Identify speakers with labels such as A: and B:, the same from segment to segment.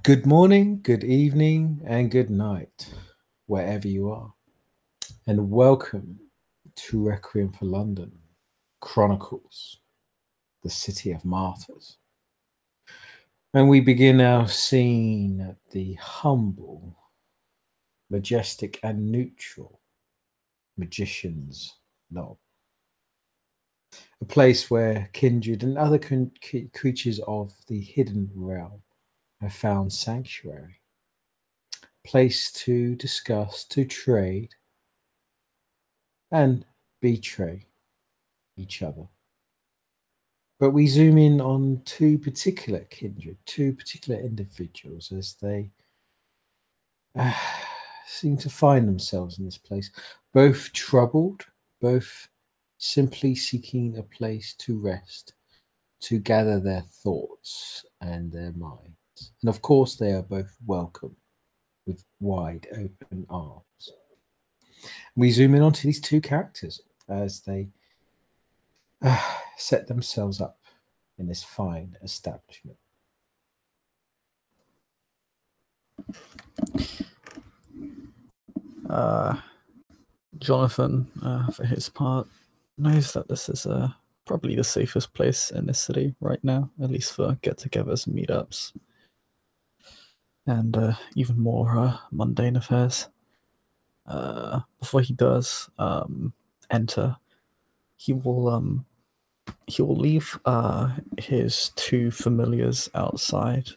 A: Good morning, good evening, and good night, wherever you are. And welcome to Requiem for London Chronicles, the City of Martyrs. And we begin our scene at the humble, majestic, and neutral Magician's Knob, a place where kindred and other creatures of the hidden realm have found sanctuary. Place to discuss, to trade, and betray each other. But we zoom in on two particular kindred, two particular individuals as they seem to find themselves in this place, both troubled, both simply seeking a place to rest, to gather their thoughts and their minds. And of course, they are both welcome with wide open arms. We zoom in onto these two characters as they set themselves up in this fine establishment.
B: Jonathan, for his part, knows that this is probably the safest place in this city right now, at least for get-togethers and meetups, and even more mundane affairs. Before he does enter, he will leave his two familiars outside.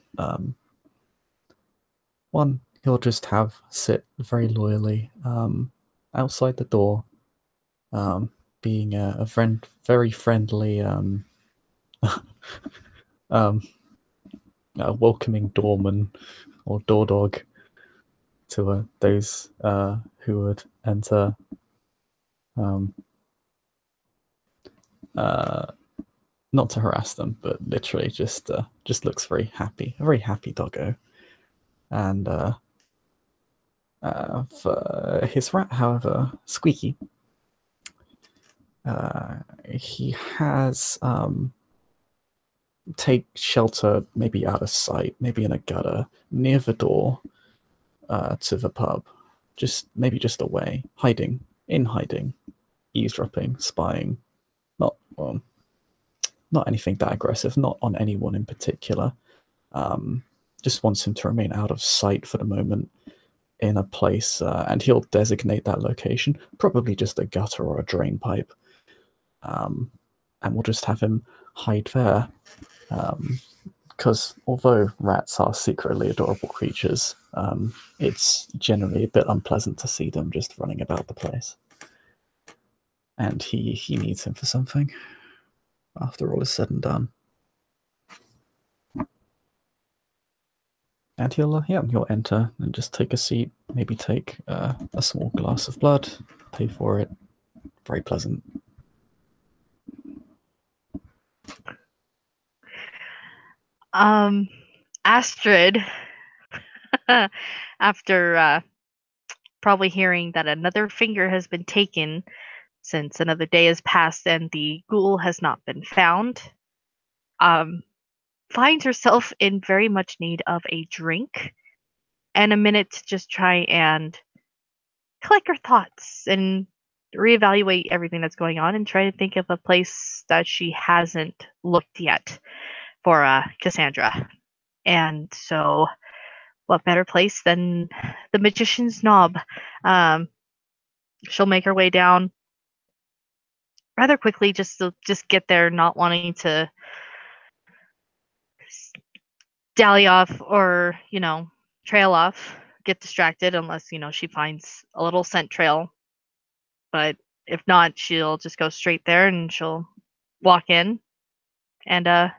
B: One he'll just have sit very loyally outside the door, being a very friendly, welcoming doorman or door dog to those who would enter. Not to harass them, but literally just looks very happy, a very happy doggo. And for his rat, however, Squeaky, he has take shelter maybe out of sight, maybe in a gutter near the door to the pub, just away, hiding, eavesdropping, spying, not anything that aggressive, not on anyone in particular. Just wants him to remain out of sight for the moment in a place, and he'll designate that location, probably just a gutter or a drain pipe. And we'll just have him hide there. Because although rats are secretly adorable creatures, it's generally a bit unpleasant to see them just running about the place. And he needs him for something, after all is said and done. And he'll enter and just take a seat, maybe take a small glass of blood, pay for it. Very pleasant.
C: Astrid, after probably hearing that another finger has been taken since another day has passed and the ghoul has not been found, finds herself in very much need of a drink and a minute to just try and collect her thoughts and reevaluate everything that's going on and try to think of a place that she hasn't looked yet for Cassandra. And so what better place than the Magician's Knob? She'll make her way down rather quickly, just get there, not wanting to dally off or trail off, get distracted unless she finds a little scent trail. But if not, she'll just go straight there and she'll walk in and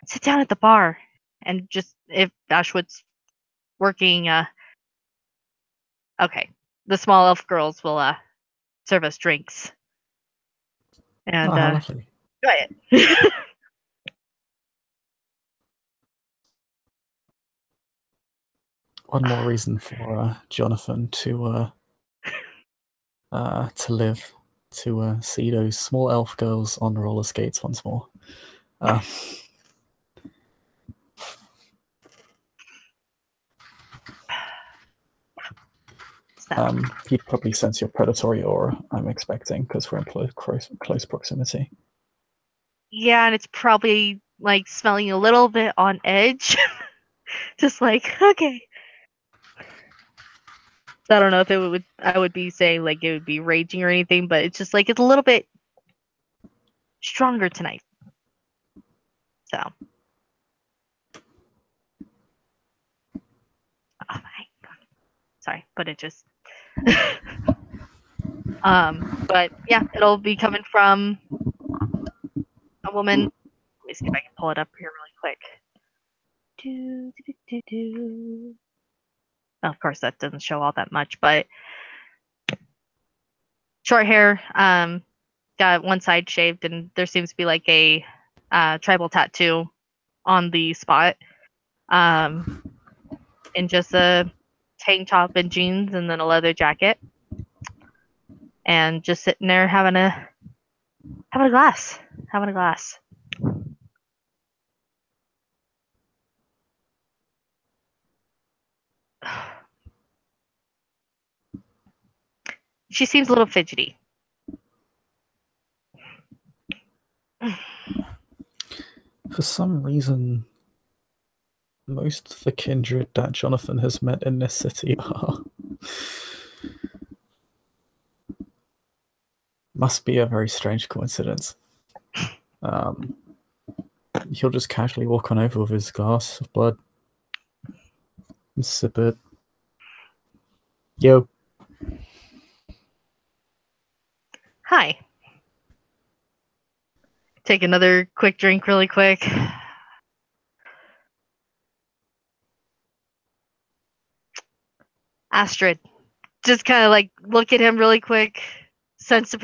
C: sit down at the bar. And just, if Ashwood's working, okay, the small elf girls will serve us drinks. And
B: lovely.
C: Go ahead.
B: One more reason for Jonathan to live, to see those small elf girls on roller skates once more. He'd probably sense your predatory aura, I'm expecting, because we're in close proximity.
C: Yeah, and it's probably like smelling a little bit on edge. Just like, okay. I don't know if I would be saying like it would be raging or anything, but it's just like it's a little bit stronger tonight. So. Oh my god. Sorry, but it just but yeah, it'll be coming from a woman. Let me see if I can pull it up here really quick. Well, of course that doesn't show all that much, but short hair, got one side shaved, and there seems to be like a tribal tattoo on the spot. In just a tank top and jeans and then a leather jacket. And just sitting there having a glass. Having a glass. She seems a little fidgety.
B: For some reason, most of the kindred that Jonathan has met in this city are... Must be a very strange coincidence. He'll just casually walk on over with his glass of blood and sip it. Yo.
C: Hi. Take another quick drink really quick. Astrid. Just kind of like look at him really quick, sense the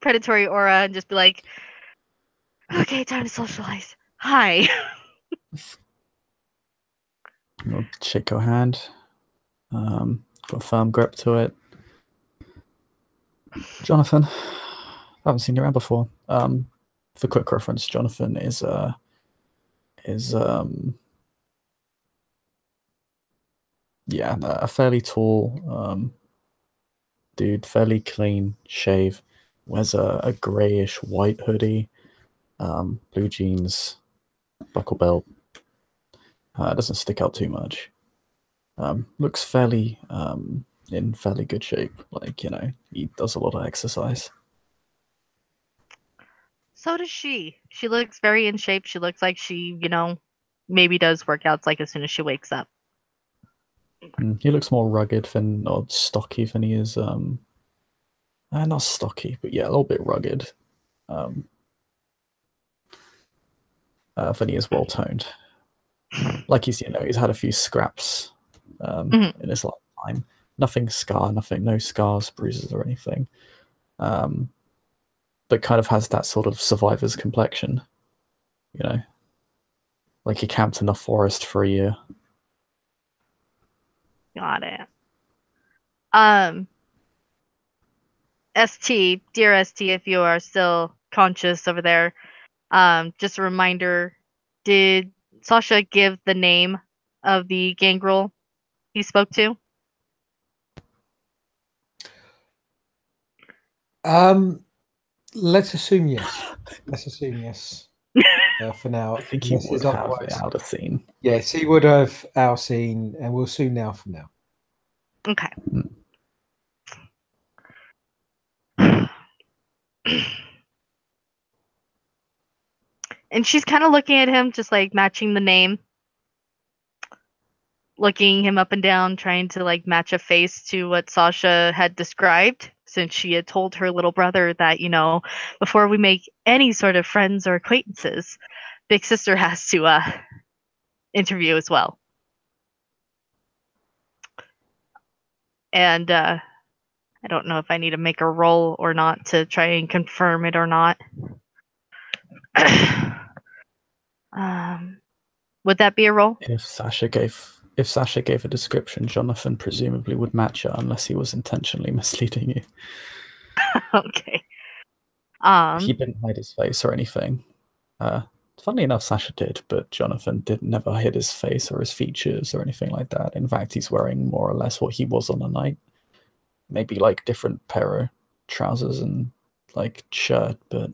C: predatory aura, and just be like, okay, time to socialize. Hi.
B: I'll shake your hand. Got a firm grip to it. Jonathan, I haven't seen you around before. For quick reference, Jonathan is a fairly tall dude, fairly clean shave, wears a greyish white hoodie, blue jeans, buckle belt. Doesn't stick out too much. Looks fairly in fairly good shape. Like, you know, he does a lot of exercise.
C: So does she. She looks very in shape. She looks like she, you know, maybe does workouts like as soon as she wakes up.
B: He looks more rugged than, or stocky than he is, not stocky, but yeah, a little bit rugged. Than he is well-toned. Like he's had a few scraps in his lifetime. No scars, bruises or anything. But kind of has that sort of survivor's complexion, you know? Like he camped in the forest for a year.
C: Got it. ST, dear ST, if you are still conscious over there, just a reminder, did Sasha give the name of the gangrel he spoke to?
A: Let's assume yes. For now.
B: I think he would have out of scene.
A: Yes, he would have our scene, and we'll assume now from now.
C: Okay. And she's kind of looking at him, just like matching the name, looking him up and down, trying to like match a face to what Sasha had described, since she had told her little brother that, you know, before we make any sort of friends or acquaintances, Big Sister has to interview as well. And I don't know if I need to make a roll or not to try and confirm it or not. Would that be a roll?
B: If Sasha gave a description, Jonathan presumably would match it unless he was intentionally misleading you.
C: Okay.
B: He didn't hide his face or anything. Funnily enough, Sasha did, but Jonathan never hid his face or his features or anything like that. In fact, he's wearing more or less what he was on the night. maybe like different pair of trousers and like shirt, but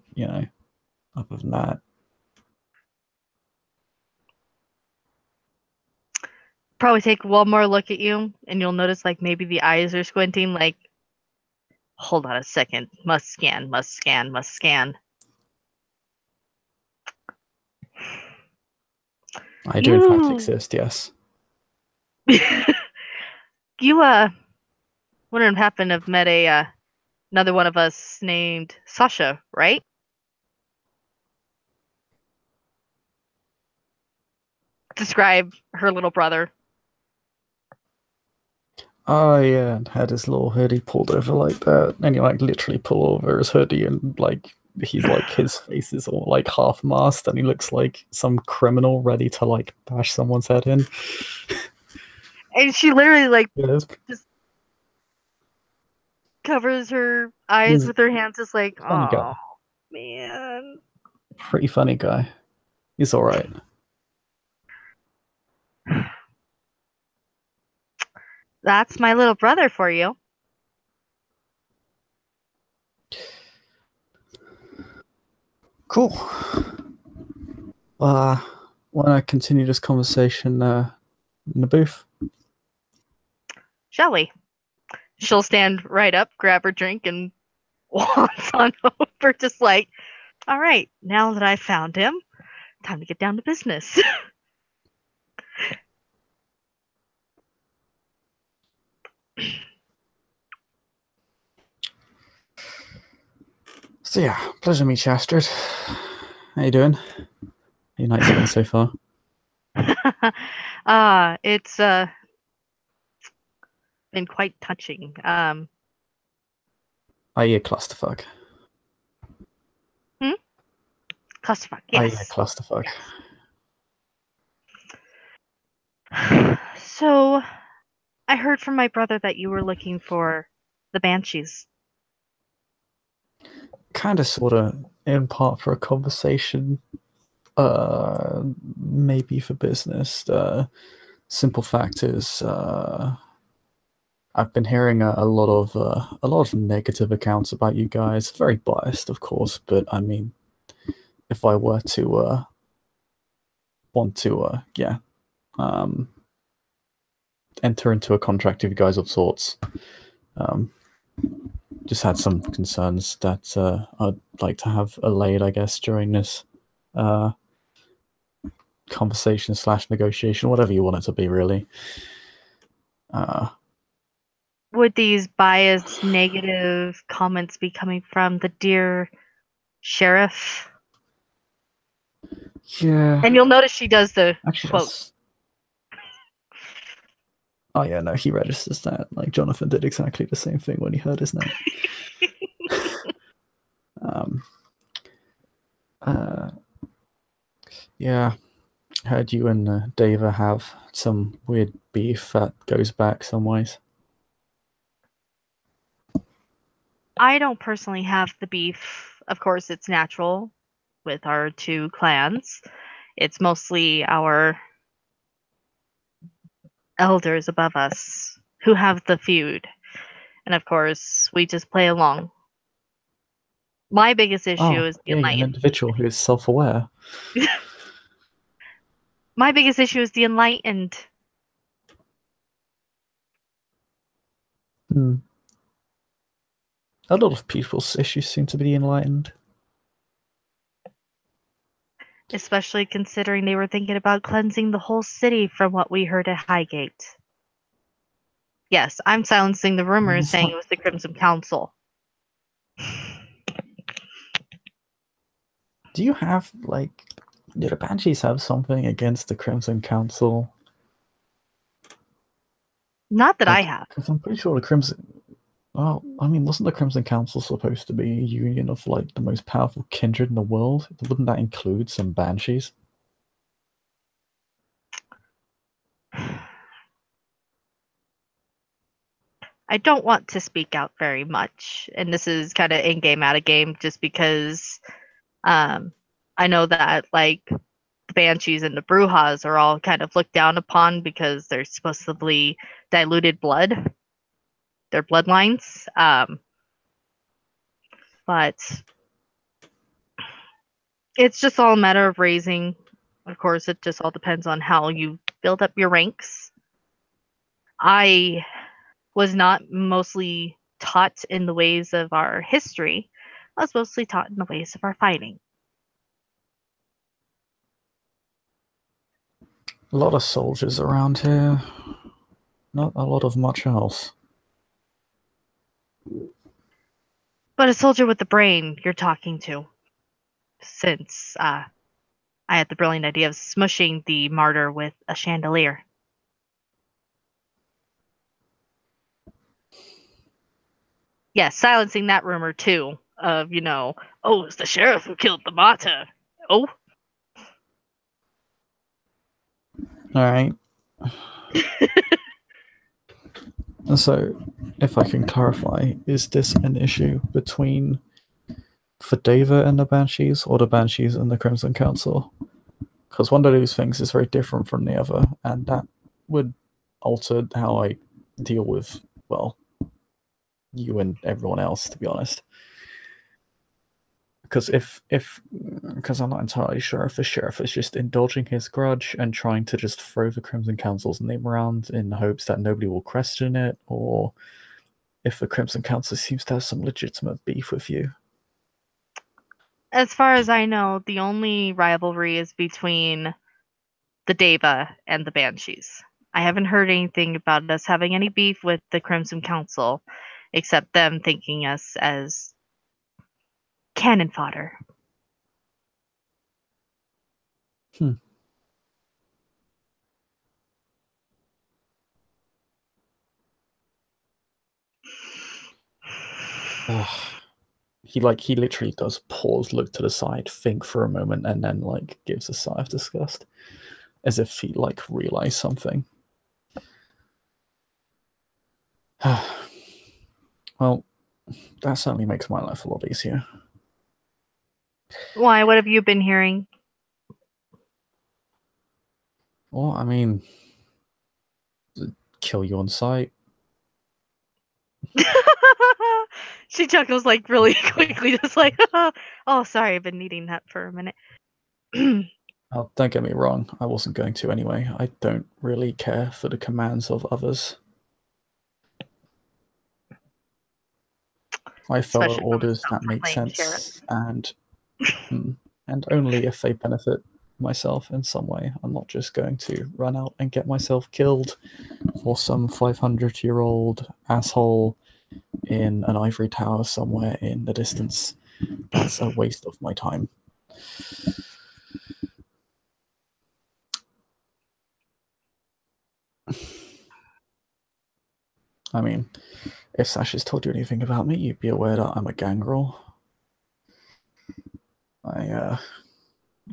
B: other than that.
C: Probably take one more look at you, and you'll notice like maybe the eyes are squinting. Like, hold on a second. Must scan. Must scan. Must scan.
B: I do in fact exist, yes.
C: You wouldn't happen to have met another one of us named Sasha, right? Describe her little brother.
B: Oh yeah, and had his little hoodie pulled over like that, and you like literally pull over his hoodie, and like he's like his face is all like half masked, and he looks like some criminal ready to like bash someone's head in.
C: And she literally like
B: Yeah,
C: just covers her eyes with her hands, just like,
B: funny guy.
C: oh man.
B: Pretty funny guy. He's all right.
C: That's my little brother for you.
B: Cool. Want to continue this conversation in the booth?
C: Shall we? She'll stand right up, grab her drink, and waltz on over, just like, all right, now that I found him, time to get down to business.
B: So yeah, pleasure to meet you, Astrid. How you doing? How your night's been so far?
C: It's been quite touching.
B: Are you a clusterfuck?
C: Clusterfuck,
B: Are you a
C: yes.
B: clusterfuck?
C: So, I heard from my brother that you were looking for the Banshees.
B: Kind of, sort of, in part for a conversation, maybe for business. Simple fact is, I've been hearing a lot of negative accounts about you guys. Very biased, of course, but I mean, if I were to want to, enter into a contract with you guys of sorts, just had some concerns that I'd like to have allayed, I guess, during this conversation / negotiation, whatever you want it to be, really.
C: Would these biased, negative comments be coming from the dear sheriff?
B: Yeah.
C: And you'll notice she does the
B: Actually,
C: quote.
B: Oh yeah, no, he registers that. Like Jonathan did exactly the same thing when he heard his name. Yeah, heard you and Dava have some weird beef that goes back some ways.
C: I don't personally have the beef. Of course, it's natural with our two clans. It's mostly our elders above us who have the feud. And of course, we just play along. My biggest issue is the
B: an
C: Enlightened.
B: individual who is self-aware.
C: My biggest issue is the Enlightened.
B: A lot of people's issues seem to be enlightened.
C: Especially considering they were thinking about cleansing the whole city from what we heard at Highgate. Yes, I'm silencing the rumors saying it was the Crimson Council.
B: Do you have, like, do the Banshees have something against the Crimson Council?
C: Not that I have.
B: Because I'm pretty sure the Crimson... Well, I mean, wasn't the Crimson Council supposed to be a union of, like, the most powerful kindred in the world? Wouldn't that include some Banshees?
C: I don't want to speak out very much, and this is kind of in-game, out-of-game, just because I know that, like, the Banshees and the Brujas are all kind of looked down upon because they're supposedly diluted blood. their bloodlines. But it's just all a matter of raising. Of course, it just all depends on how you build up your ranks. I was not mostly taught in the ways of our history. I was mostly taught in the ways of our fighting.
B: A lot of soldiers around here. Not a lot of much else.
C: But a soldier with the brain you're talking to. Since I had the brilliant idea of smushing the martyr with a chandelier. Yeah, silencing that rumor too of, oh, it's the sheriff who killed the martyr. Oh.
B: Alright. And so, if I can clarify, is this an issue between Fadeva and the Banshees, or the Banshees and the Crimson Council? Because one of those things is very different from the other, and that would alter how I deal with, well, you and everyone else, to be honest. Because because I'm not entirely sure if the sheriff is just indulging his grudge and trying to just throw the Crimson Council's name around in the hopes that nobody will question it, or if the Crimson Council seems to have some legitimate beef with you.
C: As far as I know, the only rivalry is between the Deva and the Banshees. I haven't heard anything about us having any beef with the Crimson Council, except them thinking us as cannon fodder.
B: He literally does pause, look to the side, think for a moment, and then gives a sigh of disgust, as if he realized something. Well, that certainly makes my life a lot easier.
C: Why? What have you been hearing?
B: Well, I mean, kill you on sight.
C: She chuckles really quickly, just oh, sorry, I've been needing that for a minute.
B: Oh, don't get me wrong, I wasn't going to anyway. I don't really care for the commands of others. I follow orders that make sense, and only if they benefit myself in some way. I'm not just going to run out and get myself killed for some 500-year-old asshole in an ivory tower somewhere in the distance. That's a waste of my time. I mean, if Sash has told you anything about me, you'd be aware that I'm a gangrel. I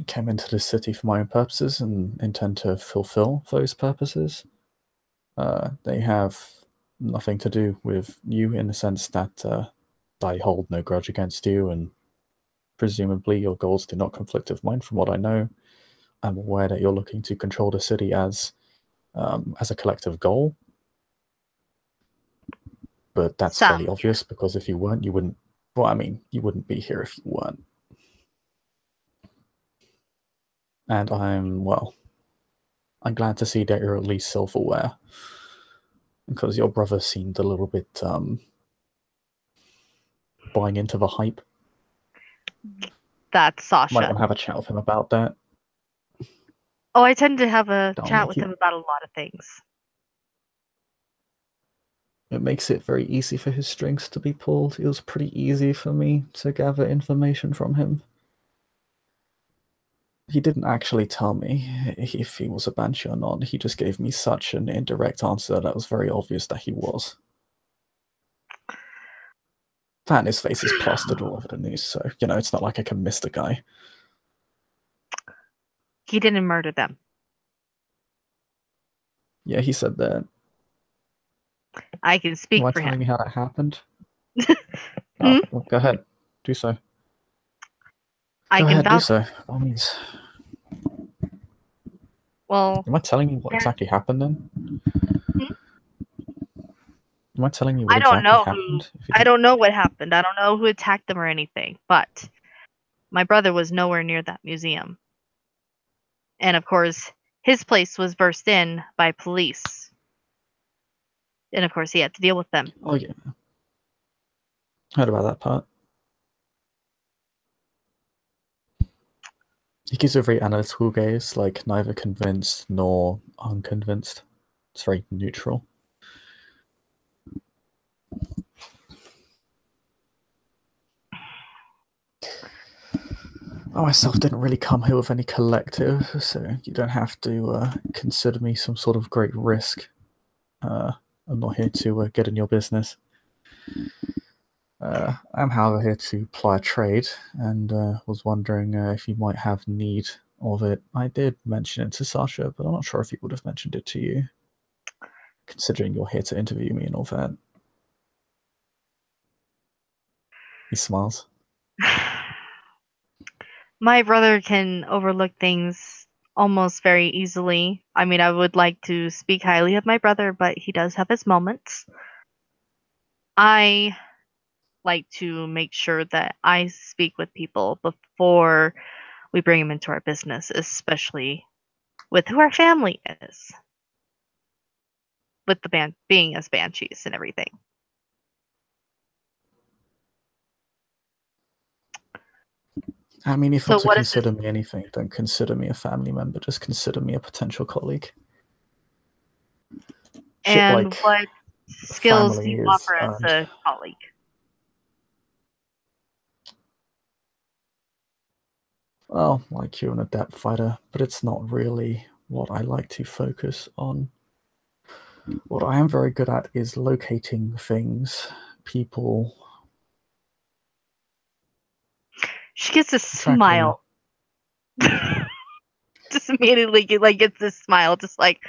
B: came into this city for my own purposes and intend to fulfill those purposes. They have nothing to do with you in the sense that I hold no grudge against you, and presumably your goals do not conflict with mine from what I know. I'm aware that you're looking to control the city as a collective goal. But that's fairly obvious, because if you weren't, you wouldn't... Well, I mean, you wouldn't be here if you weren't. And I'm glad to see that you're at least self-aware. Because your brother seemed a little bit buying into the hype.
C: That's Sasha.
B: Might want to have a chat with him about that.
C: Oh, I tend to have a chat with him about a lot of things.
B: It makes it very easy for his strings to be pulled. It was pretty easy for me to gather information from him. He didn't actually tell me if he was a Banshee or not. He just gave me such an indirect answer that was very obvious that he was. And his face is plastered all over the news, so, it's not like I can miss the guy.
C: He didn't murder them.
B: Yeah, he said that.
C: I can speak for him.
B: Telling me how that happened? Well, go ahead. Do so.
C: Go ahead,
B: do so. By all means.
C: Well...
B: Am I telling you what exactly happened then? You mind telling me what
C: I don't
B: exactly
C: know
B: happened?
C: I don't know what happened. I don't know who attacked them or anything, but my brother was nowhere near that museum. And of course, his place was burst in by police. And of course, he had to deal with them.
B: Oh, yeah. Heard about that part. He gives a very analytical gaze, like neither convinced nor unconvinced. It's very neutral. I myself didn't really come here with any collective, so you don't have to consider me some sort of great risk. I'm not here to get in your business. I'm, however, here to ply a trade, and was wondering if you might have need of it. I did mention it to Sasha, but I'm not sure if he would have mentioned it to you, considering you're here to interview me and all that. He smiles.
C: My brother can overlook things almost very easily. I mean, I would like to speak highly of my brother, but he does have his moments. I like to make sure that I speak with people before we bring them into our business, especially with who our family is, with the band being as banshees and everything.
B: I mean, if
C: So
B: you're to
C: what is
B: consider me anything, don't consider me a family member, just consider me a potential colleague. Shit
C: and
B: like
C: what skills do
B: family
C: you
B: is
C: offer as
B: earned.
C: a colleague?
B: Well, like you're an adept fighter, but it's not really what I like to focus on. What I am very good at is locating things, people,
C: She gets a
B: tracking
C: smile. Just immediately gets this smile, just like,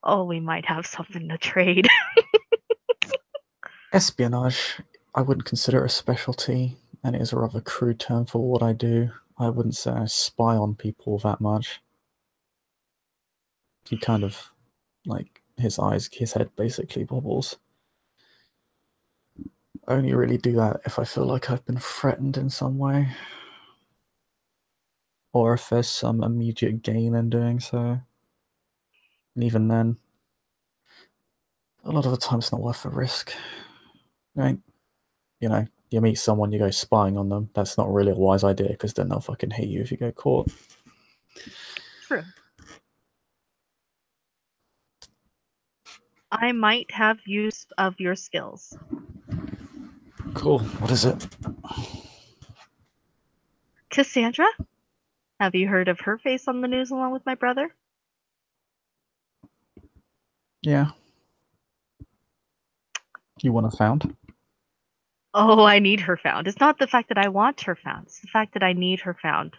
C: oh, we might have something to trade.
B: espionage. I wouldn't consider it a specialty, and it is a rather crude term for what I do. I wouldn't say I spy on people that much. He kind of, like, his head basically wobbles. I only really do that if I feel like I've been threatened in some way, or if there's some immediate gain in doing so. And even then, a lot of the time it's not worth the risk. Right? You know, you meet someone, you go spying on them. That's not really a wise idea, because then they'll fucking hate you if you get caught.
C: True. I might have use of your skills.
B: Cool. What is it?
C: Cassandra? Have you heard of her face on the news along with my brother?
B: Yeah. You want her found?
C: Oh, I need her found. It's not the fact that I want her found. It's the fact that I need her found.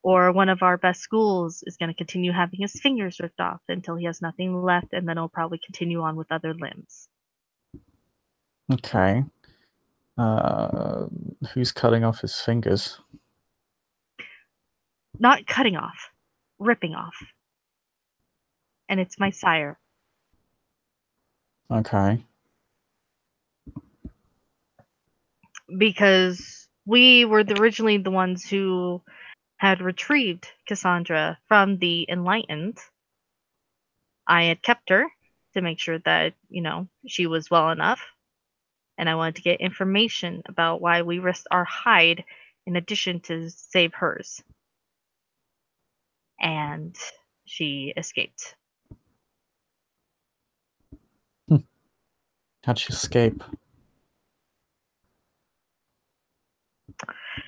C: Or one of our best schools is going to continue having his fingers ripped off until he has nothing left, and then he'll probably continue on with other limbs.
B: Okay. Who's cutting off his fingers?
C: Not cutting off, ripping off. And it's my sire.
B: Okay.
C: Because we were originally the ones who had retrieved Cassandra from the Enlightened. I had kept her to make sure that, she was well enough. And I wanted to get information about why we risked our hide in addition to save hers. And she escaped.
B: How'd she escape?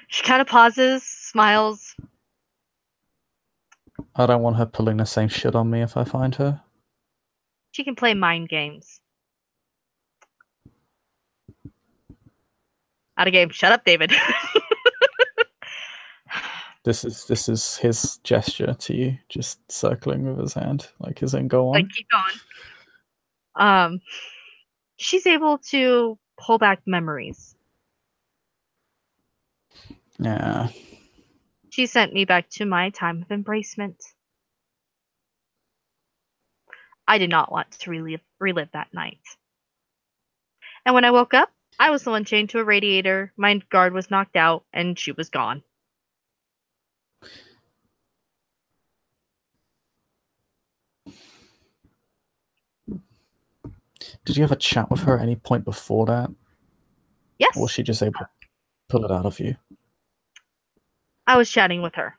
C: She kind of pauses, smiles.
B: I don't want her pulling the same shit on me if I find her.
C: She can play mind games. Out of game. Shut up, David.
B: This is his gesture to you, just circling with his hand, like his in go on.
C: Like, keep going. She's able to pull back memories.
B: Yeah.
C: She sent me back to my time of embracement. I did not want to relive that night. And when I woke up, I was the one chained to a radiator, my guard was knocked out, and she was gone.
B: Did you have a chat with her at any point before that?
C: Yes.
B: Or was she just able to pull it out of you?
C: I was chatting with her.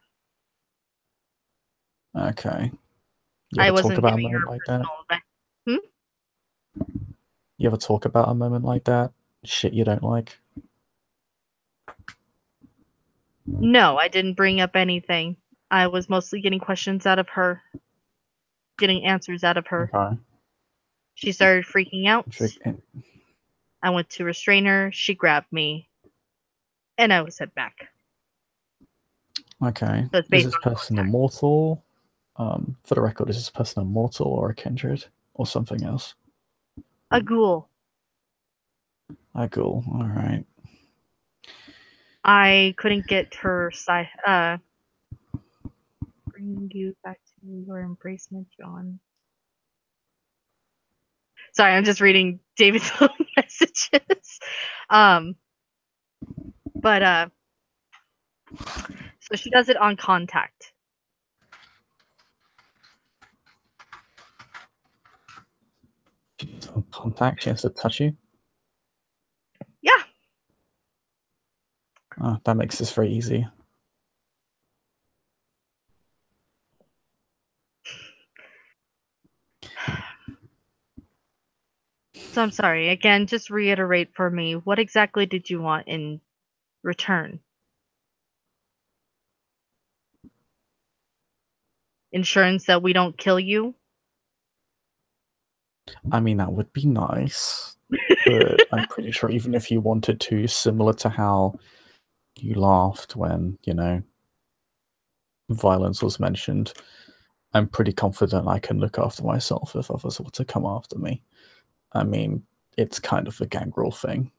B: Okay. You
C: I
B: ever talk
C: wasn't
B: about a
C: giving her
B: moment like that?
C: personal
B: You ever talk about a moment like that? Shit you don't like?
C: No, I didn't bring up anything. I was mostly getting questions out of her, getting answers out of her.
B: Okay.
C: She started freaking out.
B: And-
C: I went to restrain her. She grabbed me, and I was sent back.
B: Okay.
C: So it's
B: Is
C: based
B: this
C: on
B: person
C: contact.
B: immortal? For the record, is this person a mortal or a kindred or something else?
C: A ghoul.
B: A ghoul. All right.
C: I couldn't get her side. Bring you back to your embracement, John. Sorry, I'm just reading David's little messages. But so she does it on contact.
B: On contact, she has to touch you.
C: Yeah.
B: Oh, that makes this very easy.
C: So I'm sorry. Again, just reiterate for me, what exactly did you want in return? Insurance that we don't kill you?
B: I mean, that would be nice, but I'm pretty sure even if you wanted to, similar to how you laughed when, violence was mentioned, I'm pretty confident I can look after myself if others were to come after me. I mean, it's kind of a gangrel thing.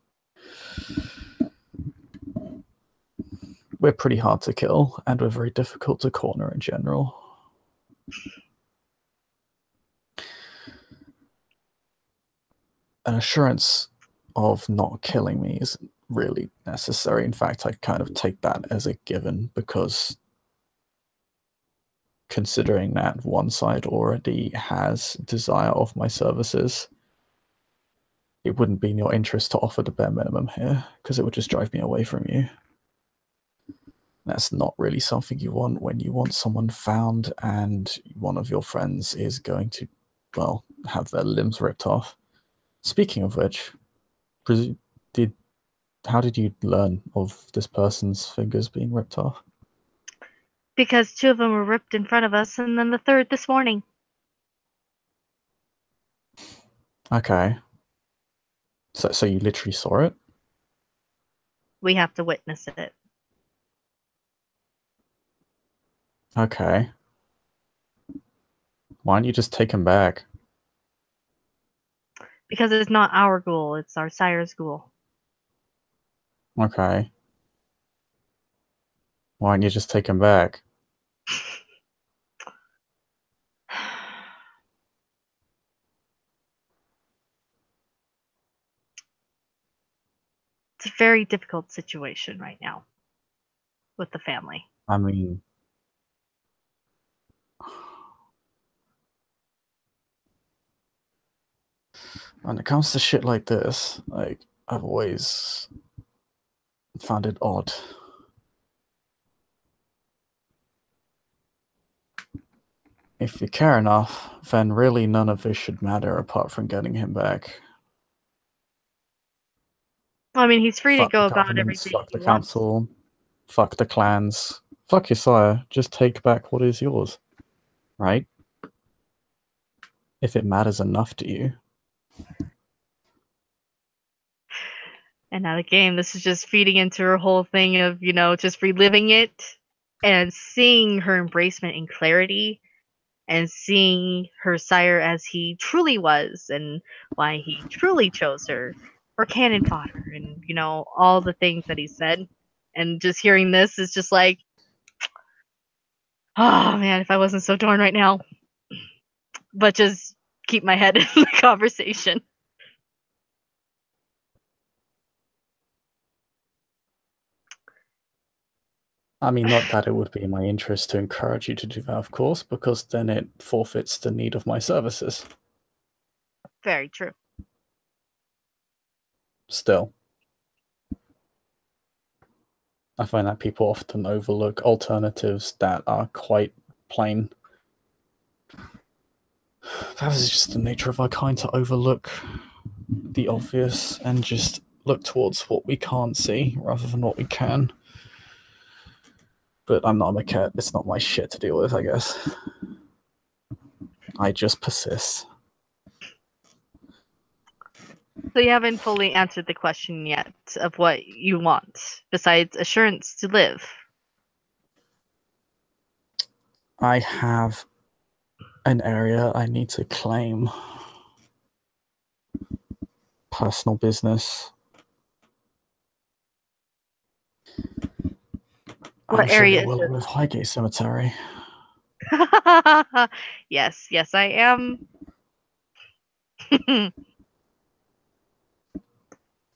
B: We're pretty hard to kill, and we're very difficult to corner in general. An assurance of not killing me isn't really necessary. In fact, I kind of take that as a given because considering that one side already has desire of my services, it wouldn't be in your interest to offer the bare minimum here because it would just drive me away from you. That's not really something you want when you want someone found and one of your friends is going to, well, have their limbs ripped off. Speaking of which, how did you learn of this person's fingers being ripped off?
C: Because 2 of them were ripped in front of us, and then the 3rd this morning.
B: Okay. So you literally saw it?
C: We have to witness it.
B: Okay. Why don't you just take him back?
C: Because it's not our ghoul, it's our sire's ghoul.
B: Okay. Why don't you just take him back?
C: It's a very difficult situation right now with the family.
B: I mean, when it comes to shit like this, I've always found it odd. If you care enough, then really none of this should matter apart from getting him back.
C: I mean, he's free to
B: Fuck the
C: go about
B: governments,
C: everything
B: fuck
C: he
B: the
C: wants.
B: council, fuck the clans, fuck your sire, just take back what is yours. Right? If it matters enough to you.
C: And now the game, this is just feeding into her whole thing of, just reliving it and seeing her embracement in clarity and seeing her sire as he truly was and why he truly chose her for cannon fodder and, all the things that he said. And just hearing this is just like, oh man, if I wasn't so torn right now. But just keep my head in the conversation.
B: I mean, not that it would be in my interest to encourage you to do that, of course, because then it forfeits the need of my services.
C: Very true.
B: Still, I find that people often overlook alternatives that are quite plain. That is just the nature of our kind, to overlook the obvious and just look towards what we can't see rather than what we can. But I'm not a cat. It's not my shit to deal with, I guess. I just persist.
C: So you haven't fully answered the question yet of what you want, besides assurance to live.
B: I have an area I need to claim. Personal business.
C: What
B: I'm sure
C: area
B: you're
C: is
B: well with Highgate Cemetery.
C: it? Yes, I am.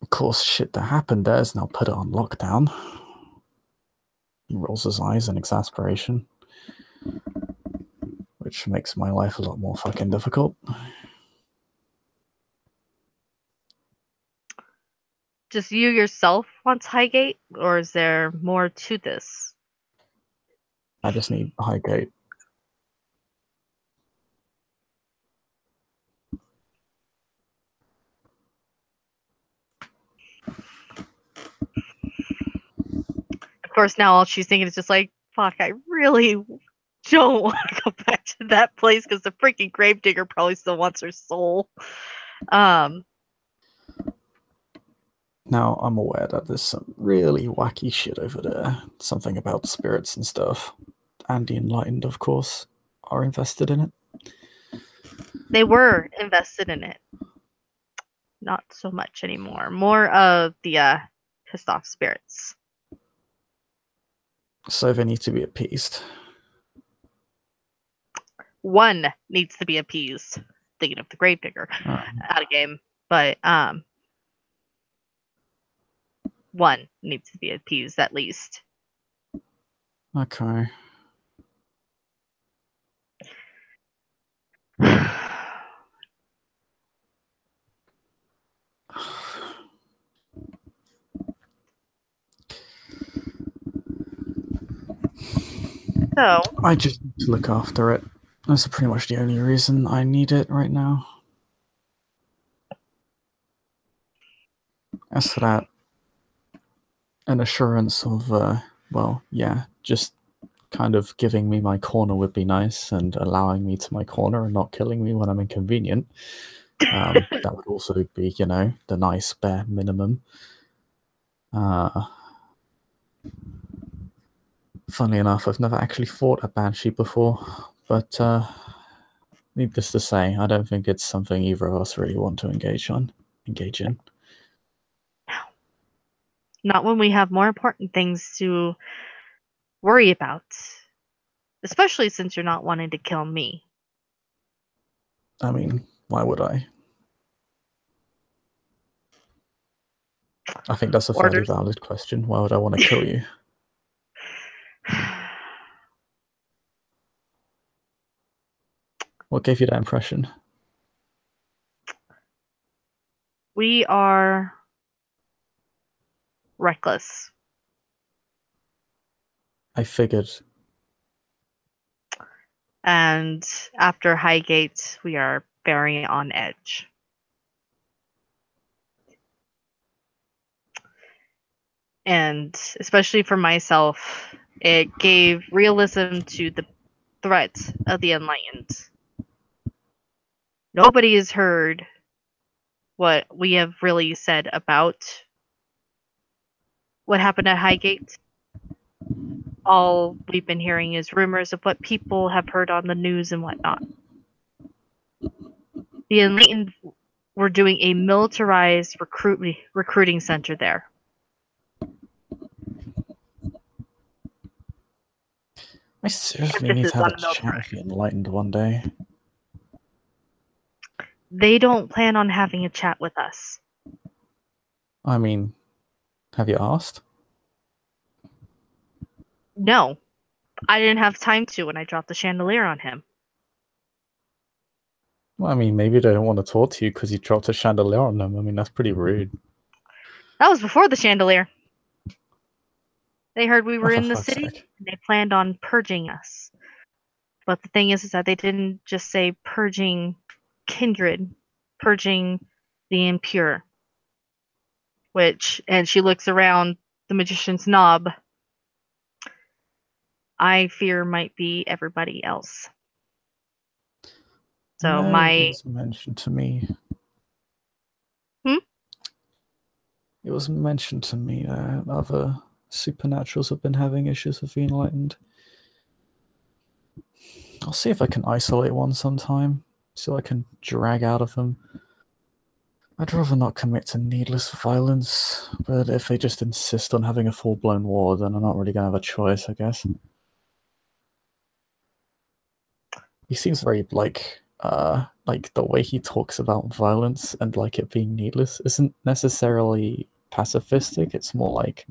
B: Of course, shit that happened there is now put it on lockdown. He rolls his eyes in exasperation, which makes my life a lot more fucking difficult.
C: Just you yourself wants Highgate, or is there more to this?
B: I just need Highgate.
C: Of course, now all she's thinking is just like, fuck, I really don't want to go back to that place because the freaking gravedigger probably still wants her soul.
B: Now, I'm aware that there's some really wacky shit over there. Something about spirits and stuff. And the Enlightened, of course, are invested in it.
C: They were invested in it. Not so much anymore. More of the pissed off spirits.
B: So they need to be appeased.
C: One needs to be appeased. Thinking of the gravedigger out of game. But one needs to be appeased at least.
B: Okay.
C: So
B: I just need to look after it. That's pretty much the only reason I need it right now. As for that, an assurance of, well, yeah, just kind of giving me my corner would be nice, and allowing me to my corner and not killing me when I'm inconvenient. That would also be, you know, the nice bare minimum. Funnily enough, I've never actually fought a Banshee before, but needless to say, I don't think it's something either of us really want to engage in.
C: not when we have more important things to worry about. Especially since you're not wanting to kill me.
B: I mean, why would I? I think that's a fairly valid question. Why would I want to kill you? What gave you that impression?
C: We are reckless.
B: I figured.
C: And after Highgate, we are very on edge. And especially for myself, it gave realism to the threat of the Enlightened. Nobody has heard what we have really said about what happened at Highgate. All we've been hearing is rumors of what people have heard on the news and whatnot. The Enlightened were doing a militarized recruiting center there.
B: I seriously need to have a chat with the Enlightened one day.
C: They don't plan on having a chat with us.
B: I mean, have you asked?
C: No, I didn't have time to when I dropped the chandelier on him.
B: Well, I mean, maybe they don't want to talk to you because you dropped a chandelier on them. I mean, that's pretty rude.
C: That was before the chandelier. They heard we were
B: Oh, for
C: in the
B: fuck's
C: city,
B: sake.
C: and they planned on purging us. But the thing is that they didn't just say purging kindred, purging the impure. And she looks around the magician's knob, I fear might be everybody else. So
B: It was mentioned to me. It was mentioned to me that other supernaturals have been having issues with the enlightened. I'll see if I can isolate one sometime, so I can drag out of them. I'd rather not commit to needless violence, but if they just insist on having a full-blown war, then I'm not really going to have a choice, I guess. He seems very, like the way he talks about violence and, like, it being needless isn't necessarily pacifistic, it's more, like,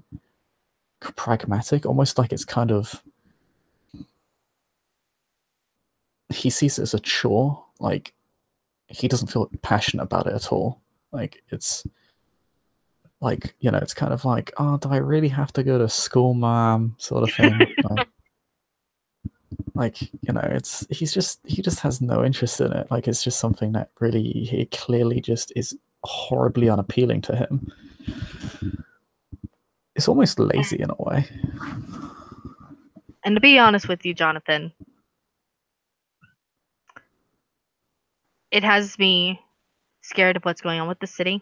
B: pragmatic, almost like it's kind of... He sees it as a chore, like, he doesn't feel passionate about it at all. Like, it's... Like, you know, it's kind of like, oh, do I really have to go to school, mom? Sort of thing. Like, you know, he just has no interest in it. Like, it's just something that really, he clearly just is horribly unappealing to him. It's almost lazy in a way.
C: And to be honest with you, Jonathan, it has me scared of what's going on with the city,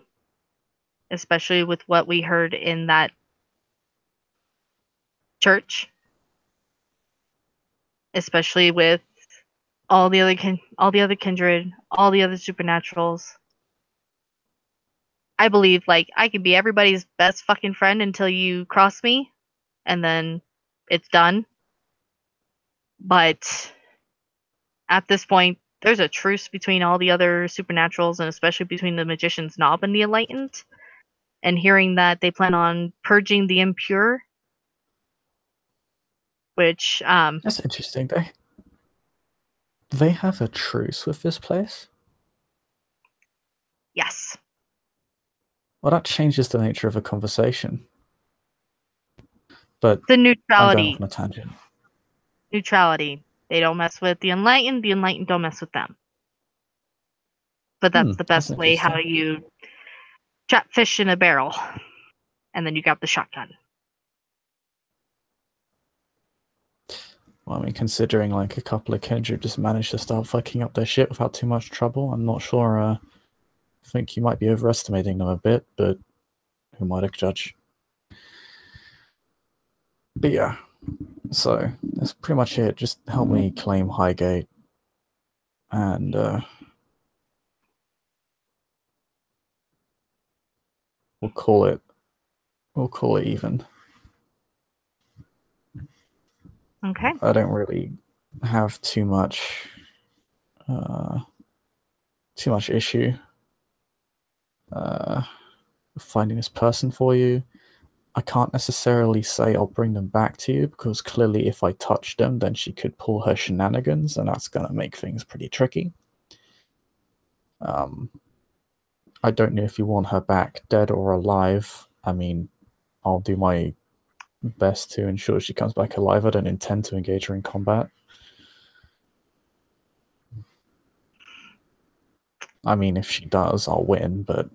C: especially with what we heard in that church, especially with all the other kindred, all the other supernaturals. I believe, like, I could be everybody's best fucking friend until you cross me, and then it's done. But at this point, there's a truce between all the other supernaturals, and especially between the magician's knob and the enlightened. And hearing that they plan on purging the impure, which
B: That's interesting. They have a truce with this place?
C: yes.
B: Well, that changes the nature of a conversation. But
C: The
B: I'm going
C: neutrality.
B: off on a tangent.
C: Neutrality. They don't mess with the enlightened don't mess with them. But that's the
B: that's
C: best way how you trap fish in a barrel. And then you grab the shotgun.
B: Well, I mean, considering like a couple of kindred just managed to start fucking up their shit without too much trouble, I'm not sure. I think you might be overestimating them a bit, but who might I judge? But yeah, so that's pretty much it. Just help me claim Highgate, and we'll call it even.
C: Okay.
B: I don't really have too much issue finding this person for you. I can't necessarily say I'll bring them back to you, because clearly if I touch them, then she could pull her shenanigans, and that's going to make things pretty tricky. I don't know if you want her back dead or alive. I mean, I'll do my best to ensure she comes back alive. I don't intend to engage her in combat. I mean, if she does, I'll win, but...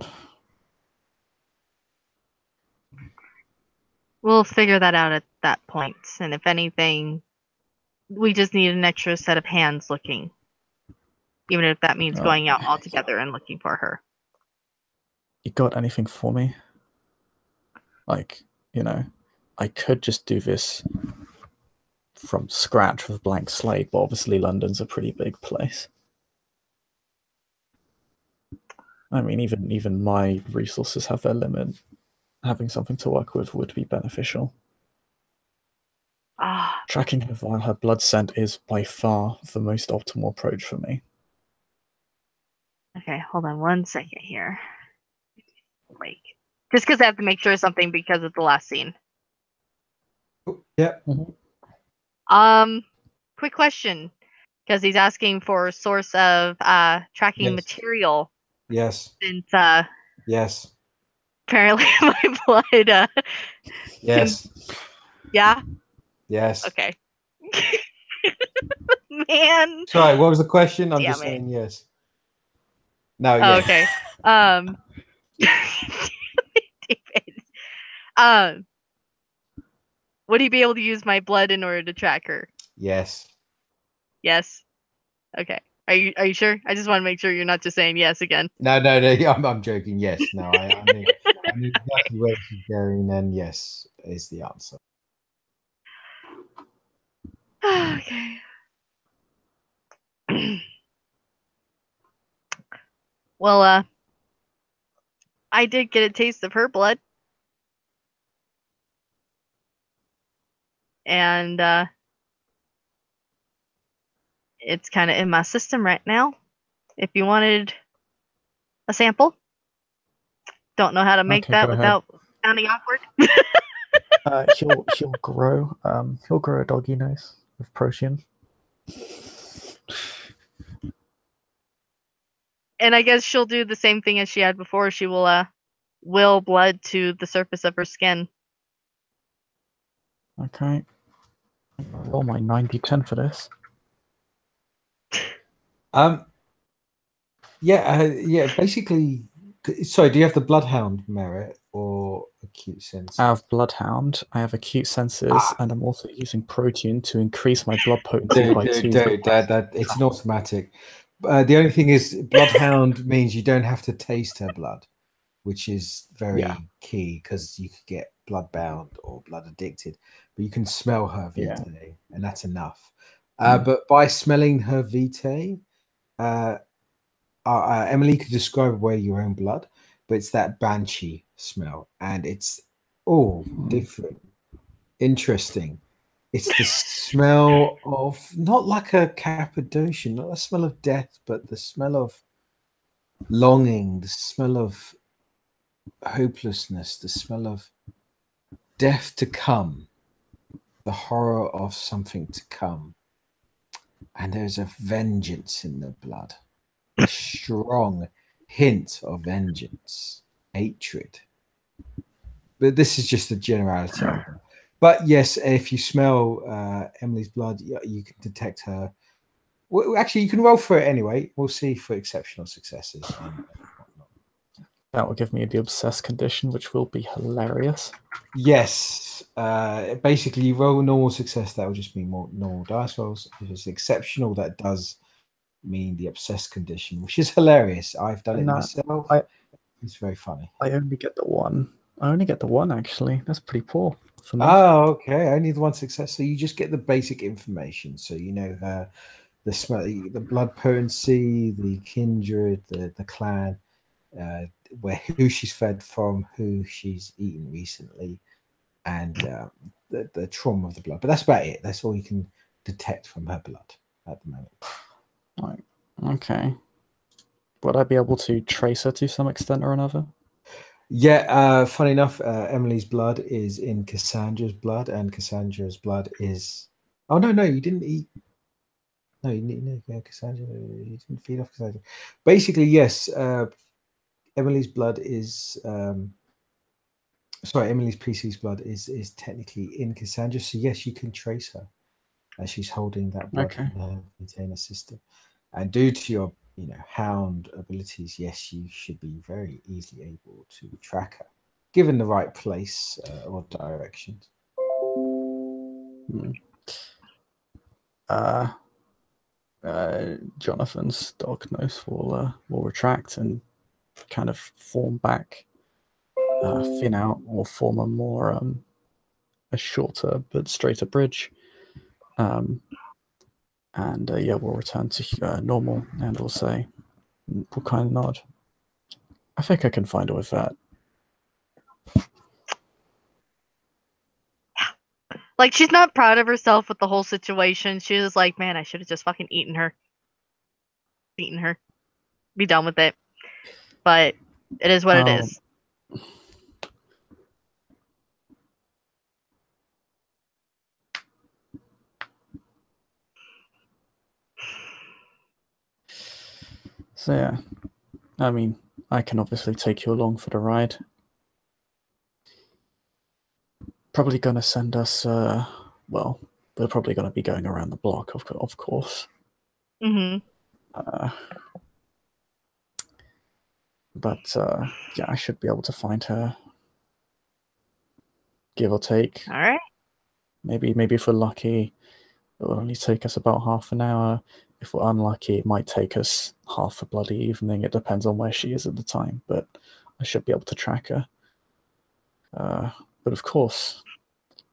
C: We'll figure that out at that point. And if anything, we just need an extra set of hands looking. Even if that means going out altogether and looking for her.
B: You got anything for me? Like, you know, I could just do this from scratch with a blank slate, but obviously London's a pretty big place. I mean, even my resources have their limit. Having something to work with would be beneficial. Tracking her via her blood scent is by far the most optimal approach for me.
C: Okay, hold on 1 second here. Like, just because I have to make sure of something because of the last scene.
A: Yeah.
B: Mm-hmm.
C: Quick question, because he's asking for a source of tracking
A: Yes.
C: material.
A: Yes.
C: Since
A: Yes.
C: apparently my blood.
A: Yes.
C: Yeah.
A: Yes.
C: Okay. Man.
A: Sorry, what was the question? I'm
C: Damn
A: just
C: it.
A: saying yes. No,
C: Oh,
A: yes.
C: okay. David. Would he be able to use my blood in order to track her?
A: Yes.
C: Yes. Okay. Are you sure? I just want to make sure you're not just saying yes again.
A: No. I'm joking. Yes. No, I knew exactly where this is going, and yes is the answer.
C: Okay. Well, I did get a taste of her blood. And it's kind of in my system right now. If you wanted a sample, don't know how to make
B: Okay,
C: that
B: go ahead.
C: without sounding awkward.
B: He'll grow a doggy nose with protein.
C: And I guess she'll do the same thing as she had before. She will blood to the surface of her skin.
B: Okay. Roll my 90-10 for this.
A: Yeah. Basically, sorry. Do you have the bloodhound merit or acute sense?
B: I have bloodhound. I have acute senses, and I'm also using protein to increase my blood potency by 2.
A: It's an automatic. The only thing is, bloodhound means you don't have to taste her blood, which is very key because you could get blood-bound or blood addicted, but you can smell her vitae, and that's enough. But by smelling her vitae, Emily could describe away your own blood, but it's that banshee smell, and it's all different, interesting. It's the smell of not like a Cappadocian, not the smell of death, but the smell of longing, the smell of hopelessness, the smell of death to come, the horror of something to come. And there's a vengeance in the blood, a strong hint of vengeance, hatred. But this is just a generality. But yes, if you smell Emily's blood, you can detect her. Well, actually, you can roll for it anyway. We'll see for exceptional successes.
B: That will give me the obsessed condition, which will be hilarious.
A: Yes. Basically, you roll normal success. That will just mean more normal dice rolls. If it's exceptional, that does mean the obsessed condition, which is hilarious. I've done it myself. It's very funny.
B: I only get the one. I only get the one, actually. That's pretty poor for me.
A: Oh, okay. Only the one success. So you just get the basic information. So you know the smell, the blood potency, the kindred, the clan, who she's fed from, who she's eaten recently, and the trauma of the blood. But that's about it. That's all you can detect from her blood at the moment.
B: Right. Okay. Would I be able to trace her to some extent or another?
A: Yeah, funny enough, Emily's blood is in Cassandra's blood, and Cassandra's blood is. Oh no, you didn't eat. No, you didn't. Yeah, Cassandra, you didn't feed off Cassandra. Basically, yes. Emily's blood is. Sorry, Emily's PC's blood is technically in Cassandra, so yes, you can trace her as she's holding that blood in her container system. And due to your hound abilities, yes, you should be very easily able to track her, given the right place or directions.
B: Jonathan's dog nose will retract and kind of form back, thin out, or form a more a shorter but straighter bridge. And we'll return to normal, and we'll say, we'll kind of nod. I think I can find her with that.
C: Like, she's not proud of herself with the whole situation. She was like, man, I should have just fucking eaten her. Be done with it. But it is what it is.
B: So yeah, I mean, I can obviously take you along for the ride. Probably going to send us, well, we're probably going to be going around the block, of course.
C: Mm-hmm.
B: But yeah, I should be able to find her, give or take.
C: All right.
B: Maybe if we're lucky, it will only take us about half an hour. If we're unlucky, it might take us half a bloody evening. It depends on where she is at the time, but I should be able to track her. But of course,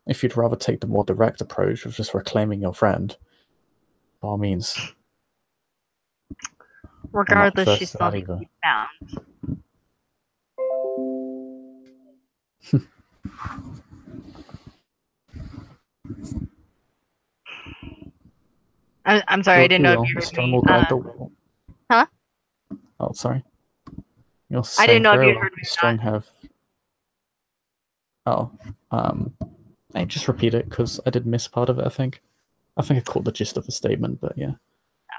B: if you'd rather take the more direct approach of just reclaiming your friend, by all means.
C: Regardless, she
B: first to
C: still
B: that
C: needs to
B: either.
C: be found. I'm sorry, I didn't know if you
B: The
C: heard
B: stone
C: me.
B: will guide the wheel.
C: Huh?
B: Oh, sorry. You're
C: I didn't
B: saying
C: know if
B: very
C: you
B: well.
C: heard me
B: The
C: or
B: strong
C: not.
B: have. Oh, hey, just repeat it because I did miss part of it. I think I caught the gist of the statement, but yeah.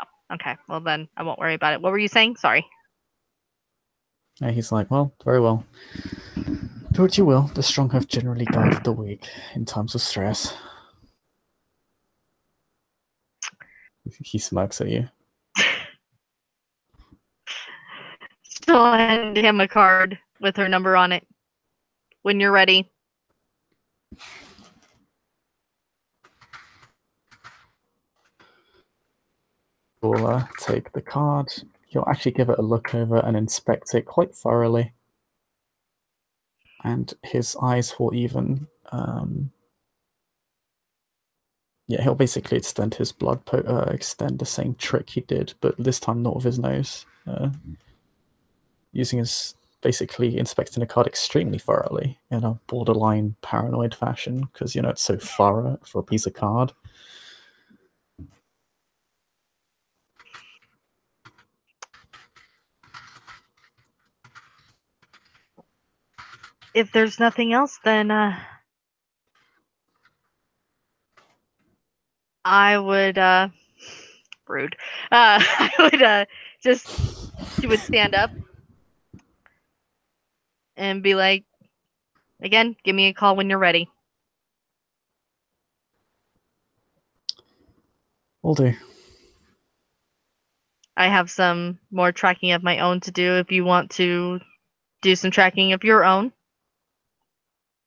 C: Oh, okay. Well, then I won't worry about it. What were you saying? Sorry.
B: And he's like, well, very well. Do what you will. The strong have generally guided the weak in times of stress. He smirks at you.
C: She'll hand him a card with her number on it. When you're ready.
B: Will take the card. He'll actually give it a look over and inspect it quite thoroughly. And his eyes will even, yeah, he'll basically extend his extend the same trick he did, but this time not with his nose. Using his, basically inspecting the card extremely thoroughly in a borderline paranoid fashion, because, you know, it's so thorough for a piece of card.
C: If there's nothing else, then I would rude. I would she would stand up and be like, again, give me a call when you're ready.
B: Will do.
C: I have some more tracking of my own to do if you want to do some tracking of your own.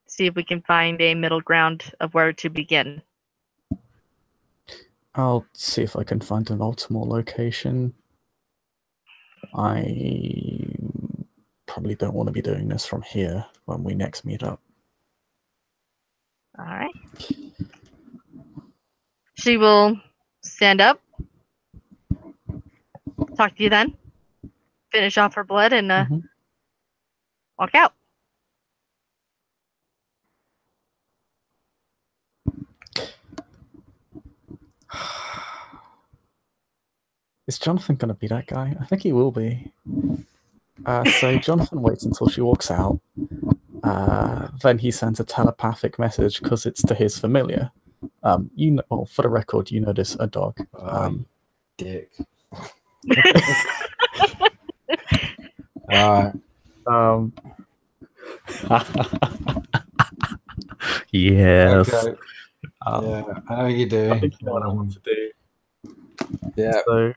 C: See if we can find a middle ground of where to begin.
B: I'll see if I can find an optimal location. I probably don't want to be doing this from here when we next meet up.
C: All right. She will stand up, talk to you then, finish off her blood, and walk out.
B: Is Jonathan going to be that guy? I think he will be. So Jonathan waits until she walks out. Then he sends a telepathic message because it's to his familiar. You know, well, for the record, you notice a dog.
A: Dick. Alright.
B: Yes.
A: Okay. Yeah, I know you do.
B: I think you know what I want to do.
A: Yeah.
B: So,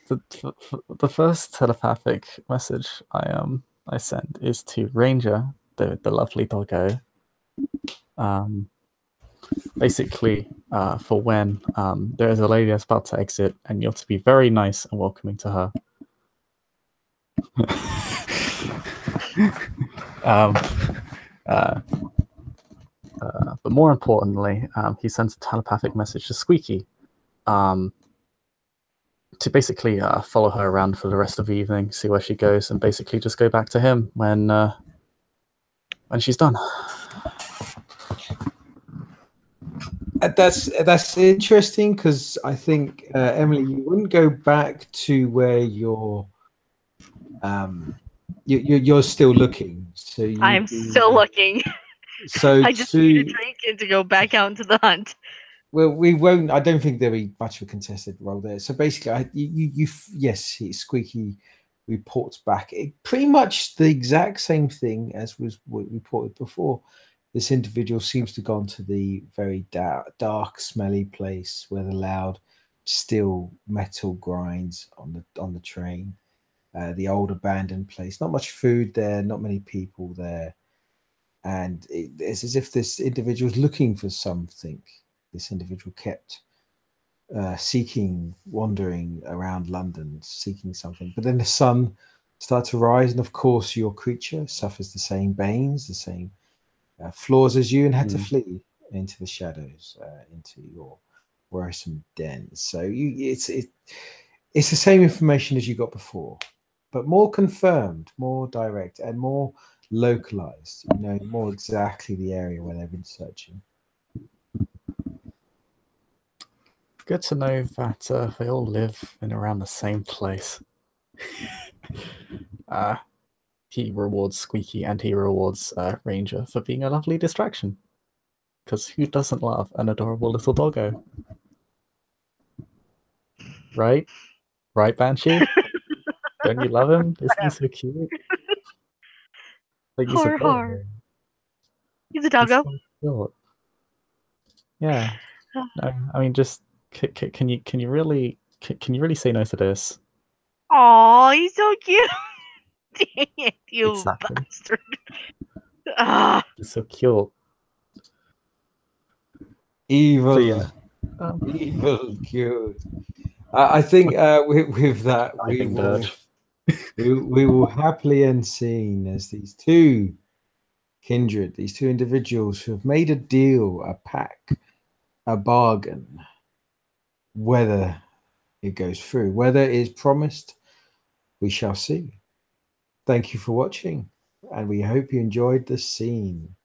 B: the first telepathic message I send is to Ranger, the lovely doggo. Basically, for when there is a lady that's about to exit, and you're to be very nice and welcoming to her. But more importantly, he sends a telepathic message to Squeaky to basically follow her around for the rest of the evening, see where she goes, and basically just go back to him when she's done.
A: That's interesting because I think Emily, you wouldn't go back to where you're still looking. So
C: I'm still looking.
A: So
C: I just need a drink and to go back out into the hunt.
A: Well, we won't. I don't think there'll be much of a contested role there. So basically, yes, Squeaky reports back pretty much the exact same thing as was reported before. This individual seems to have gone to the very dark, smelly place where the loud steel metal grinds on the train. The old abandoned place. Not much food there. Not many people there. And it's as if this individual is looking for something. This individual kept wandering around London, seeking something. But then the sun started to rise, and of course, your creature suffers the same banes, the same flaws as you, and had to flee into the shadows, into your worrisome dens. So it's the same information as you got before, but more confirmed, more direct, and more localized. You know more exactly the area where they've been searching.
B: Good to know that they all live in around the same place. He rewards Squeaky and he rewards Ranger for being a lovely distraction. Because who doesn't love an adorable little doggo? Right? Right, Banshee? Don't you love him? Isn't he so cute? Like, he's
C: Har har.
B: adorable.
C: He's a doggo.
B: So cute. Yeah. No, I mean, just can you really say no to this?
C: Aw, he's so cute. Dang it, you
B: Exactly.
C: bastard. Ah.
B: He's so cute.
A: Evil,
B: So, yeah.
A: evil, cute. I think with that we will happily end scene as these two kindred, these two individuals who have made a deal, a pact, a bargain. Whether it goes through, whether it is promised, we shall see. Thank you for watching, and we hope you enjoyed this scene.